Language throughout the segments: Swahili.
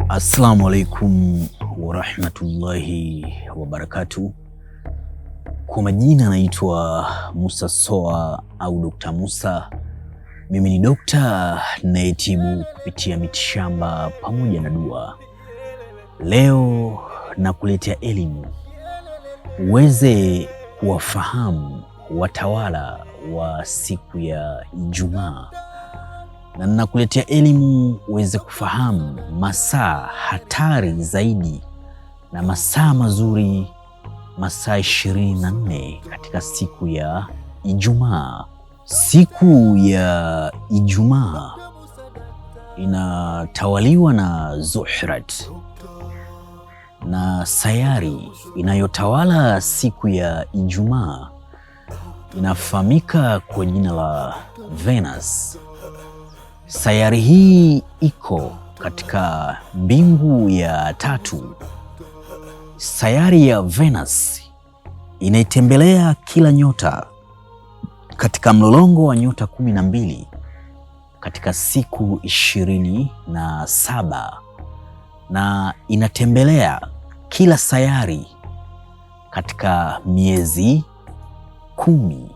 Assalamu alaikum warahmatullahi wabarakatuh. Kwa majina naitwa Musa Soa au Dr. Musa. Mimi ni dokta nayetibu kupitia mitishamba pamoja na dua. Leo nakuletea elimu uweze kuwafahamu watawala wa siku ya Ijumaa, na nakuletea elimu uweze kufahamu masaa hatari zaidi na masaa mazuri, masaa 24 katika siku ya Ijumaa. Siku ya Ijumaa inatawaliwa na Zuhrat, na sayari inayotawala siku ya Ijumaa inafahamika kwa jina la Venus. Sayari hii iko katika mbingu ya tatu. Sayari ya Venus inaitembelea kila nyota katika mlolongo wa nyota 12 katika siku 27, na inatembelea kila sayari katika miezi 10.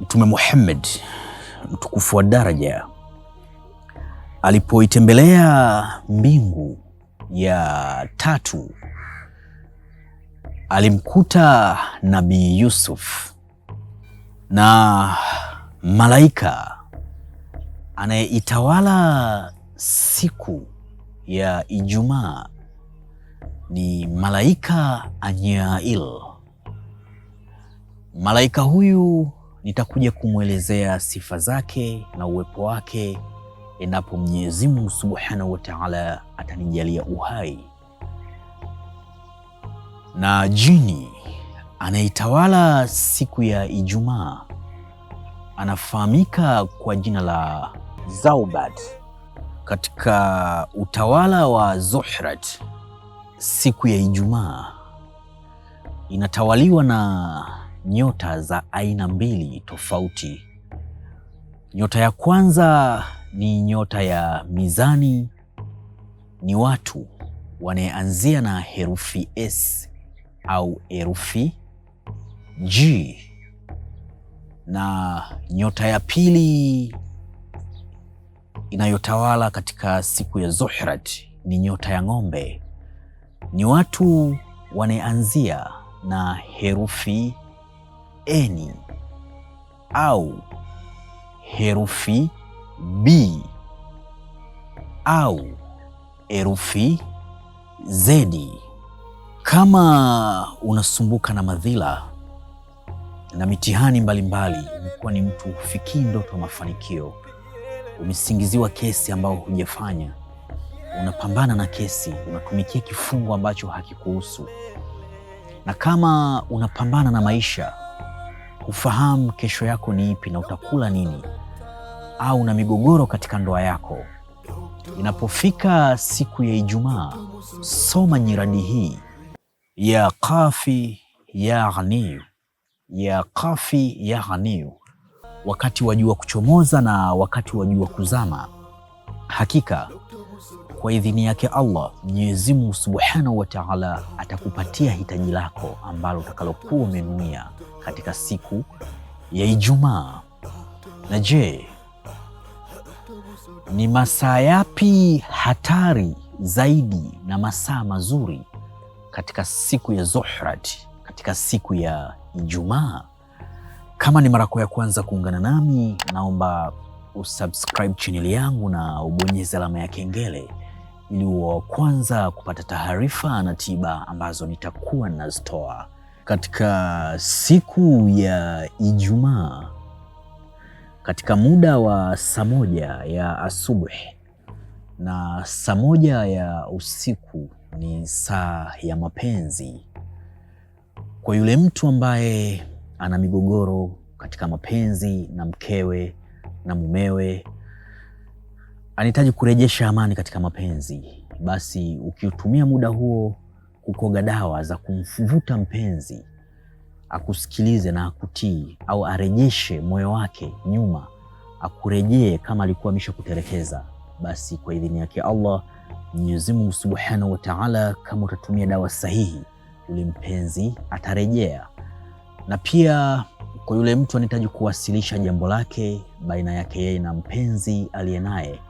Mtume Muhammad mtukufu wa daraja alipoitembelea mbingu ya tatu, alimkuta Nabii Yusuf, na malaika anayeitawala siku ya Ijumaa ni malaika Anyail. Malaika huyu nitakuja kumwelezea sifa zake na uwepo wake endapo Mwenyezi Mungu Subhanahu wa Ta'ala atanijalia uhai. Na jini anaitawala siku ya Ijumaa anafahamika kwa jina la Zaubat. Katika utawala wa Zuhrat, siku ya Ijumaa inatawaliwa na nyota za aina mbili tofauti. Nyota ya kwanza ni nyota ya Mizani, ni watu wanayeanzia na herufi S au herufi G. Na nyota ya pili inayotawala katika siku ya Zuhrat ni nyota ya Ng'ombe, ni watu wanayeanzia na herufi N au herufi B au herufi Z. Kama unasumbuka na madhila na mitihani mbalimbali, umekuwa ni mtu hufikii ndoto ya mafanikio, umesingiziwa kesi ambayo hujafanya, unapambana na kesi, unatumikia kifungo ambacho hakikuhusu, na kama unapambana na maisha, ufahamu kesho yako ni ipi na utakula nini, au na migogoro katika ndoa yako, inapofika siku ya Ijumaa, soma nyiradi hii: ya kafi ya ghaniyu, ya kafi ya ghaniyu, wakati wa jua kuchomoza na wakati wa jua kuzama. Hakika kwa idhini yake Allah, Mwenyezi Mungu Subhanahu wa Ta'ala atakupatia hitaji lako ambalo utakalokuwa umenuia katika siku ya Ijumaa. Na je, ni masaa yapi hatari zaidi na masaa mazuri katika siku ya Zuhrat, katika siku ya Ijumaa? Kama ni mara yako ya kwanza kuungana nami, naomba usubscribe channel yangu na ubonyeze alama ya kengele ili uwe wa kwanza kupata taarifa na tiba ambazo nitakuwa nazitoa katika siku ya Ijumaa. Katika muda wa saa 1 ya asubuhi na saa 1 ya usiku ni saa ya mapenzi. Kwa yule mtu ambaye ana migogoro katika mapenzi na mkewe na mumewe, anahitaji kurejesha amani katika mapenzi, basi ukiutumia muda huo kukoga dawa za kumvuta mpenzi akusikilize na akutii, au arejeshe moyo wake nyuma, akurejee kama alikuwa ameshakutelekeza, basi kwa idhini yake Allah Mwenyezi Mungu Subhanahu wa Ta'ala, kama utatumia dawa sahihi, yule mpenzi atarejea. Na pia kwa yule mtu anahitaji kuwasilisha jambo lake baina yake yeye na mpenzi aliye naye,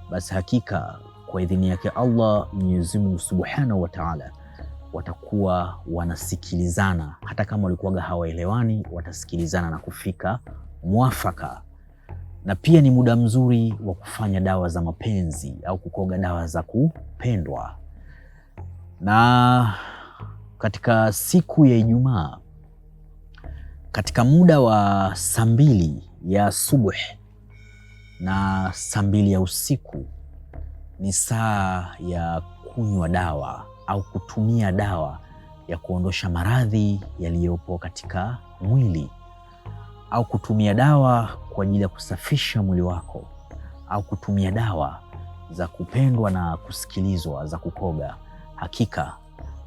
basi hakika kwa idhini yake Allah Mwenyezi Mungu Subhanahu wa Ta'ala watakuwa wanasikilizana. Hata kama walikuwa hawaelewani, watasikilizana na kufika mwafaka. Na pia ni muda mzuri wa kufanya dawa za mapenzi au kukoga dawa za kupendwa. Na katika siku ya Ijumaa, katika muda wa saa 2 ya asubuhi na saa 2 ya usiku, ni saa ya kunywa dawa au kutumia dawa ya kuondosha maradhi yaliyopo katika mwili, au kutumia dawa kwa ajili ya kusafisha mwili wako, au kutumia dawa za kupendwa na kusikilizwa za kukoga hakika,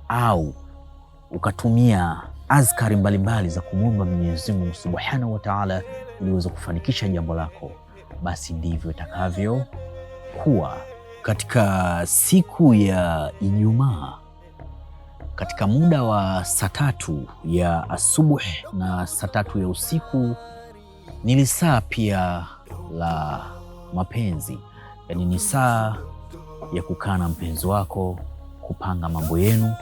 au ukatumia azkari mbalimbali za kumwomba Mwenyezi Mungu Subhanahu wa Ta'ala ili uweze kufanikisha jambo lako, basi ndivyo itakavyokuwa. Katika siku ya Ijumaa, katika muda wa saa 3 ya asubuhi na saa 3 ya usiku, ni saa pia la mapenzi. Yani ni saa ya kukaa na mpenzi wako, kupanga mambo yenu,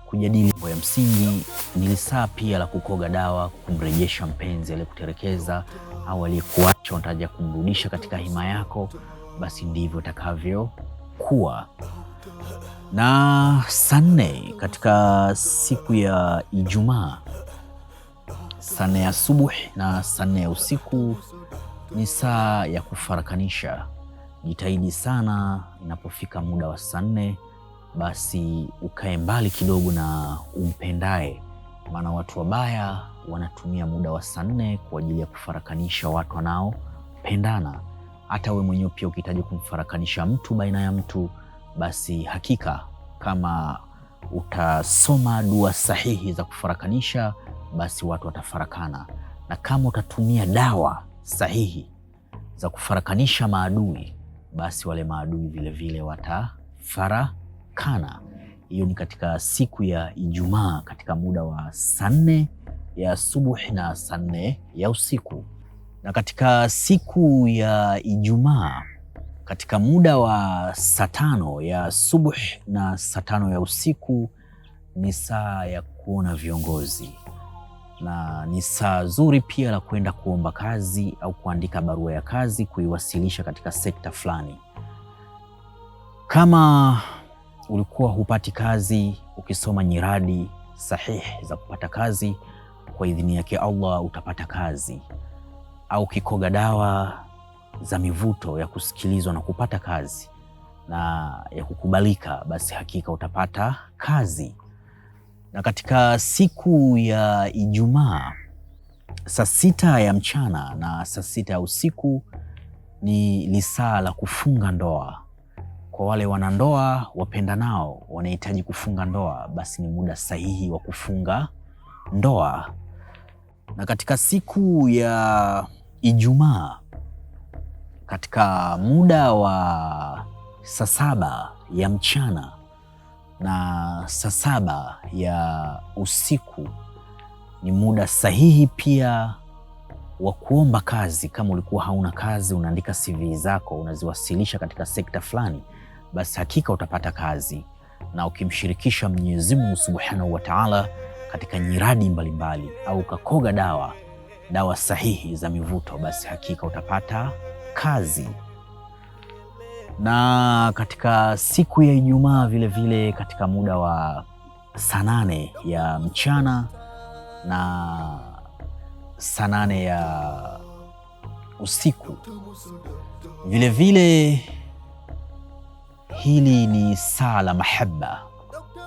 kujadili mambo ya msingi. Ni saa pia la kukoga dawa, kumrejesha mpenzi aliyekutelekeza au aliyekuacha, unataka kumrudisha katika hima yako, basi ndivyo itakavyokuwa. Na saa 4 katika siku ya Ijumaa, saa 4 ya asubuhi na saa 4 ya usiku, ni saa ya kufarakanisha. Jitahidi sana inapofika muda wa saa 4, basi ukae mbali kidogo na umpendaye, maana watu wabaya wanatumia muda wa saa 4 kwa ajili ya kufarakanisha watu wanaopendana. Hata wewe mwenyewe pia ukihitaji kumfarakanisha mtu baina ya mtu, basi hakika kama utasoma dua sahihi za kufarakanisha, basi watu watafarakana. Na kama utatumia dawa sahihi za kufarakanisha maadui, basi wale maadui vile vile watafarakana. Hiyo ni katika siku ya Ijumaa, katika muda wa saa 4 ya asubuhi na saa 4 ya usiku. Na katika siku ya Ijumaa, katika muda wa saa 5 ya asubuhi na saa 5 ya usiku, ni saa ya kuona viongozi, na ni saa zuri pia la kwenda kuomba kazi au kuandika barua ya kazi, kuiwasilisha katika sekta fulani. Kama ulikuwa hupati kazi, ukisoma nyiradi sahihi za kupata kazi, kwa idhini yake Allah utapata kazi. Au ukikoga dawa za mivuto ya kusikilizwa na kupata kazi na ya kukubalika, basi hakika utapata kazi. Na katika siku ya Ijumaa, saa 6 ya mchana na saa 6 ya usiku, ni lisaa la kufunga ndoa. Kwa wale wanandoa wapendanao wanahitaji kufunga ndoa, basi ni muda sahihi wa kufunga ndoa. Na katika siku ya Ijumaa, katika muda wa saa 7 ya mchana na saa 7 ya usiku, ni muda sahihi pia wa kuomba kazi. Kama ulikuwa hauna kazi, unaandika CV zako, unaziwasilisha katika sekta fulani, basi hakika utapata kazi. Na ukimshirikisha Mwenyezi Mungu Subhanahu wa Ta'ala katika nyiradi mbalimbali, au ukakoga dawa sahihi za mivuto, basi hakika utapata kazi. Na katika siku ya Ijumaa vile vile, katika muda wa saa 8 ya mchana na saa 8 ya usiku, vile vile hili ni saa la mahaba.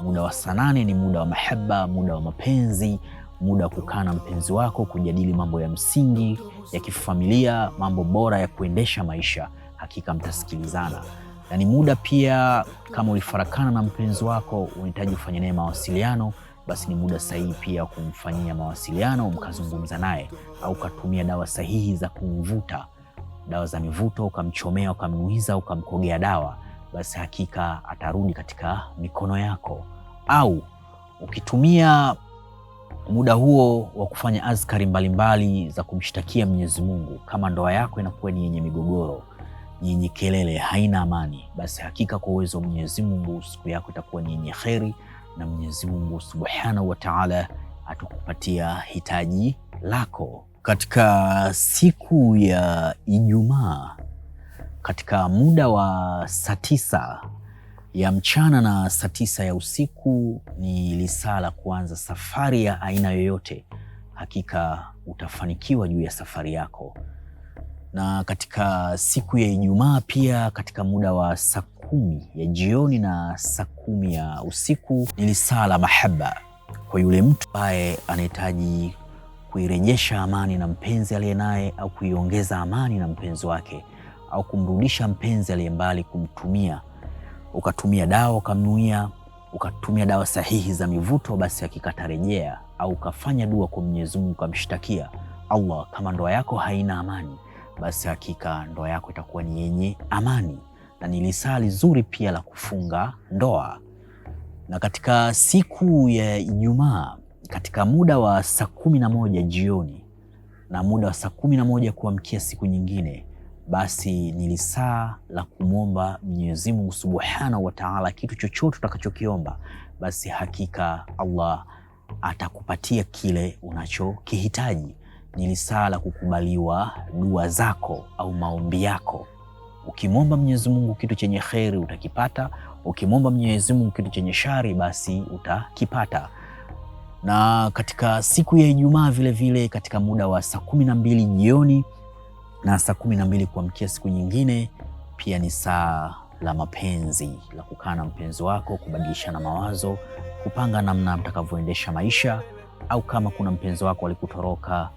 Muda wa saa 8 ni muda wa mahaba, muda wa mapenzi, muda wa kukaa na mpenzi wako, kujadili mambo ya msingi ya kifamilia, mambo bora ya kuendesha maisha. Hakika mtasikilizana. Na ni muda pia, kama ulifarakana na mpenzi wako, unahitaji kufanya naye mawasiliano, basi ni muda sahihi pia kumfanyia mawasiliano, mkazungumza naye, au katumia dawa sahihi za kumvuta dawa za mivuto, ukamchomea, ukamnuiza, ukamkogea dawa, basi hakika atarudi katika mikono yako. Au ukitumia muda huo wa kufanya azkari mbalimbali za kumshtakia Mwenyezi Mungu, kama ndoa yako inakuwa ni yenye migogoro, yenye kelele, haina amani, basi hakika kwa uwezo wa Mwenyezi Mungu siku yako itakuwa ni yenye kheri, na Mwenyezi Mungu Subhanahu wa Ta'ala atakupatia hitaji lako. Katika siku ya Ijumaa, katika muda wa saa 9 ya mchana na saa 9 ya usiku, ni lisaa la kuanza safari ya aina yoyote. Hakika utafanikiwa juu ya safari yako. Na katika siku ya Ijumaa pia, katika muda wa saa 10 ya jioni na saa 10 ya usiku, ni lisaa la mahaba kwa yule mtu ambaye anahitaji kuirejesha amani na mpenzi aliye naye, au kuiongeza amani na mpenzi wake, au kumrudisha mpenzi aliye mbali, kumtumia. Ukatumia dawa, ukamnuia, ukatumia dawa sahihi za mivuto, basi hakika atarejea. Au ukafanya dua kwa Mwenyezi Mungu, ukamshtakia Allah, kama ndoa yako haina amani, basi hakika ndoa yako itakuwa ni yenye amani. Na ni lisaa zuri pia la kufunga ndoa. Na katika siku ya Ijumaa, katika muda wa saa 11 jioni na muda wa saa 11 kuamkia siku nyingine, basi ni lisaa la kumwomba Mwenyezi Mungu Subhanahu wa Ta'ala kitu chochote utakachokiomba, basi hakika Allah atakupatia kile unachokihitaji. Ni lisaa la kukubaliwa dua zako au maombi yako. Ukimwomba Mwenyezi Mungu kitu chenye kheri utakipata, ukimwomba Mwenyezi Mungu kitu chenye shari basi utakipata. Na katika siku ya Ijumaa vile vile, katika muda wa saa 12 jioni na saa 12 kuamkia siku nyingine, pia ni saa la mapenzi, la kukaa na mpenzi wako, kubadilishana mawazo, kupanga namna mtakavyoendesha maisha. Au kama kuna mpenzi wako alikutoroka,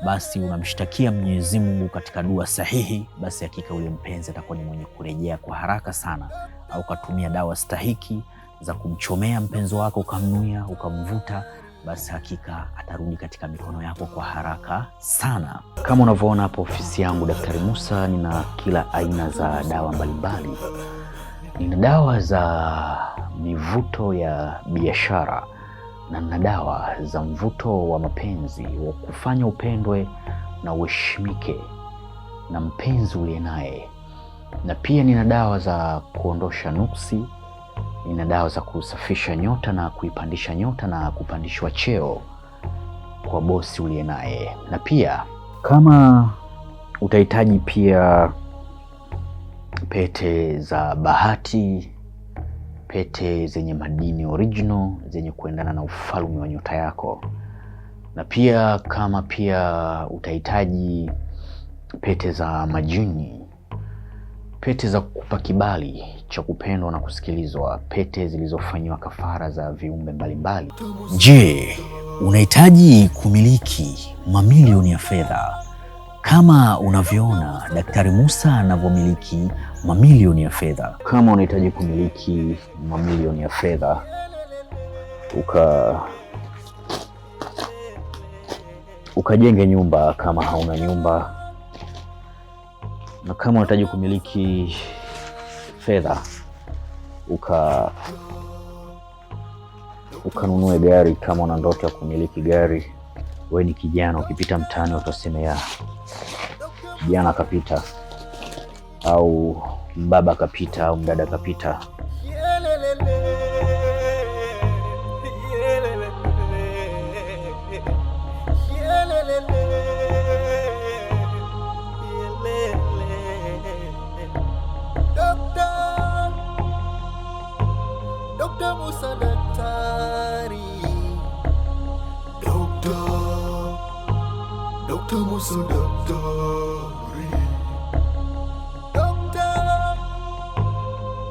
basi unamshtakia Mwenyezi Mungu katika dua sahihi, basi hakika ule mpenzi atakuwa ni mwenye kurejea kwa haraka sana. Au ukatumia dawa stahiki za kumchomea mpenzi wako, ukamnuia, ukamvuta, basi hakika atarudi katika mikono yako kwa haraka sana. Kama unavyoona hapo ofisi yangu Daktari Musa, nina kila aina za dawa mbalimbali. Nina dawa za mivuto ya biashara, na nina dawa za mvuto wa mapenzi, wa kufanya upendwe na uheshimike na mpenzi uliye naye. Na pia nina dawa za kuondosha nuksi, nina dawa za kusafisha nyota na kuipandisha nyota na kupandishwa cheo kwa bosi uliye naye. Na pia kama utahitaji pia pete za bahati, pete zenye madini original zenye kuendana na ufalme wa nyota yako, na pia kama pia utahitaji pete za majini, pete za kukupa kibali cha kupendwa na kusikilizwa, pete zilizofanywa kafara za viumbe mbalimbali. Je, unahitaji kumiliki mamilioni ya fedha kama unavyoona Daktari Musa anavyomiliki mamilioni ya fedha? Kama unahitaji kumiliki mamilioni ya fedha, ukajenge nyumba kama hauna nyumba, na kama unahitaji kumiliki fedha ukanunue gari kama una ndoto ya kumiliki gari. Wewe ni kijana, ukipita mtaani utasema ya kijana kapita, au baba kapita, au mdada kapita. Dr. Musa Daktari, Dr. Musa Daktari,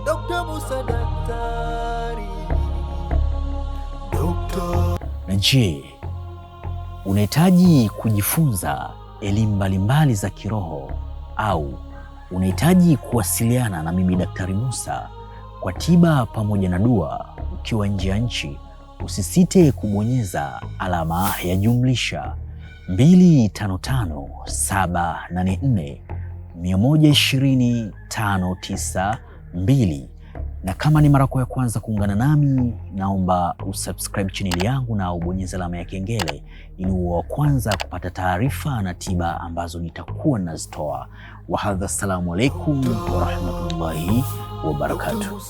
Dr. Musa Daktari, Dr. Na je, unahitaji kujifunza elimu mbalimbali za kiroho, au unahitaji kuwasiliana na mimi Daktari Musa kwa tiba pamoja na dua ukiwa nje ya nchi? Usisite kubonyeza alama ya jumlisha 255 784 120 na kama ni mara yako ya kwanza kuungana nami, naomba usubscribe channel yangu na ubonyeze alama ya kengele ili uwe wa kwanza kupata taarifa na tiba ambazo nitakuwa nazitoa. Wa hadha, assalamu alaikum wa rahmatullahi wa barakatuh.